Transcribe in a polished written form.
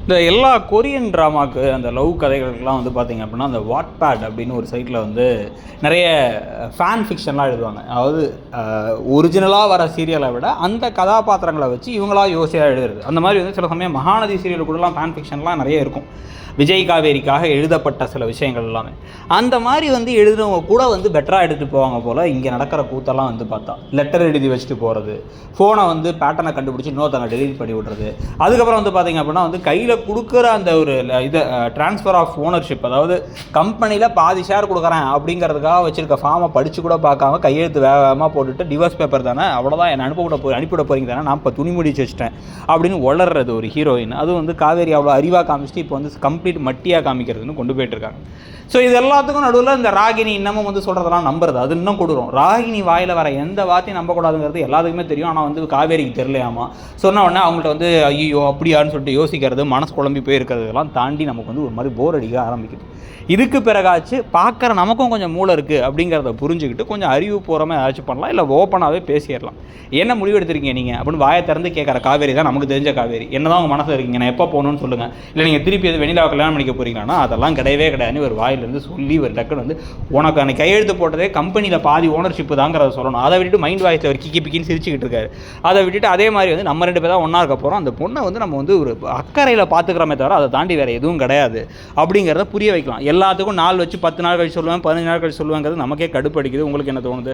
இந்த எல்லா கொரியன் ட்ராமாவுக்கு அந்த லவ் கதைகளுக்கெல்லாம் வந்து பார்த்திங்க அப்படின்னா அந்த வாட்பேட் அப்படின்னு ஒரு சைட்டில் வந்து நிறைய ஃபேன் ஃபிக்ஷன்லாம் எழுதுவாங்க. அதாவது ஒரிஜினலாக வர சீரியலை விட அந்த கதாபாத்திரங்களை வச்சு இவங்களாக யோசியாக எழுதுறது. அந்த மாதிரி வந்து சில சமயம் மகாநதி சீரியல் கூடலாம் ஃபேன் ஃபிக்ஷன்லாம் நிறைய இருக்கும். விஜய் காவேரிக்காக எழுதப்பட்ட சில விஷயங்கள் எல்லாமே அந்த மாதிரி வந்து எழுதுனவங்க கூட வந்து பெட்டராக எடுத்துகிட்டு போவாங்க போல். இங்கே நடக்கிற கூத்தெல்லாம் வந்து பார்த்தா லெட்டர் எழுதி வச்சுட்டு போகிறது, ஃபோனை வந்து பேட்டர்னை கண்டுபிடிச்சி இன்னொருத்தங்க டெலிட் பண்ணி விட்றது, அதுக்கப்புறம் வந்து பார்த்திங்க அப்படின்னா வந்து கையில் கொடுக்குற அந்த ஒரு இதை ட்ரான்ஸ்ஃபர் ஆஃப் ஓனர்ஷிப், அதாவது கம்பெனியில் பாதி ஷேர் கொடுக்குறேன் அப்படிங்கிறதுக்காக வச்சுருக்க ஃபார்மை படித்து கூட பார்க்காம கையெழுத்து வேகமாக போட்டுட்டு டிவோர்ஸ் பேப்பர் தானே அவ்வளோதான் என்னை அனுப்பிவிட போகிறீங்க தானே நான் இப்போ துணி முடிச்சு வச்சுட்டேன் அப்படின்னு வளர்றது ஒரு ஹீரோயின். அதுவும் வந்து காவேரி அவ்வளோ அறிவாக காமிச்சிட்டு இப்போ வந்து கம்ப்ளீட் மட்டியாக காமிக்கிறதுன்னு கொண்டு போயிட்டுருக்காங்க. ஸோ இது எல்லாத்துக்கும் நடுவில் இந்த ராகினி இன்னமும் வந்து சொல்கிறதெல்லாம் நம்புறது அது இன்னும் கொடுறோம். ராகினி வாயில் வர எந்த வார்த்தையும் நம்பக்கூடாதுங்கிறது எல்லாத்துக்குமே தெரியும். ஆனால் வந்து காவேரிக்கு தெரியலையாமா. சொன்ன உடனே அவங்கள்ட்ட வந்து ஐயோ அப்படியான்னு சொல்லிட்டு யோசிக்கிறது, மனசு குழம்பி போயிருக்கிறதெல்லாம் தாண்டி நமக்கு வந்து ஒரு மாதிரி போர் அடிக்க ஆரம்பிக்குது. இதுக்கு பிறகாச்சு பார்க்குற நமக்கும் கொஞ்சம் மூளை இருக்குது அப்படிங்கிறத புரிஞ்சுக்கிட்டு கொஞ்சம் அறிவு போகிறமே ஏதாச்சும் பண்ணலாம், இல்லை ஓப்பனாகவே பேசிடலாம். என்ன முடிவு எடுத்திருக்கீங்க நீங்கள் அப்படின்னு வாயை திறந்து கேட்குற காவேரி தான் நமக்கு தெரிஞ்ச காவேரி. என்ன தான் உங்கள் மனசில் இருக்கீங்க, நான் எப்போ போகணும்னு சொல்லுங்கள், இல்லை நீங்கள் திருப்பி எது வெண்ணிலாவை கல்யாணம் பண்ணிக்க போகிறீங்கன்னா அதெல்லாம் கிடையவே கிடையாது. ஒரு வாயிலேருந்து சொல்லி ஒரு டக்குன்னு வந்து உனக்கு அன்றைக்கி கையெழுத்து போட்டதே கம்பெனியில் பாதி ஓனர்ஷிப்பு தாங்கிறத சொல்லணும். அதை விட்டுட்டு மைண்ட் வாய்ஸில் ஒரு கிக்கி பிக்கின்னு சிரிச்சுக்கிட்டு இருக்காரு. அதை விட்டுட்டு அதே மாதிரி வந்து நம்ம 2 பேர் தான் ஒன்றா இருக்க போகிறோம், அந்த பொண்ணை வந்து நம்ம வந்து ஒரு அக்கறையில் பார்த்துக்கிறோமே தவிர அதை தாண்டி வேறு எதுவும் கிடையாது அப்படிங்கிறத புரிய வைக்கலாம். எல்லாத்துக்கும் நாள் வச்சு 10 நாள் கழிச்சு சொல்லுவேன், 15 நாள் கழிச்சு சொல்லுவேங்கிறது நமக்கே கடுப்படிக்குது. உங்களுக்கு என்ன தோணுது?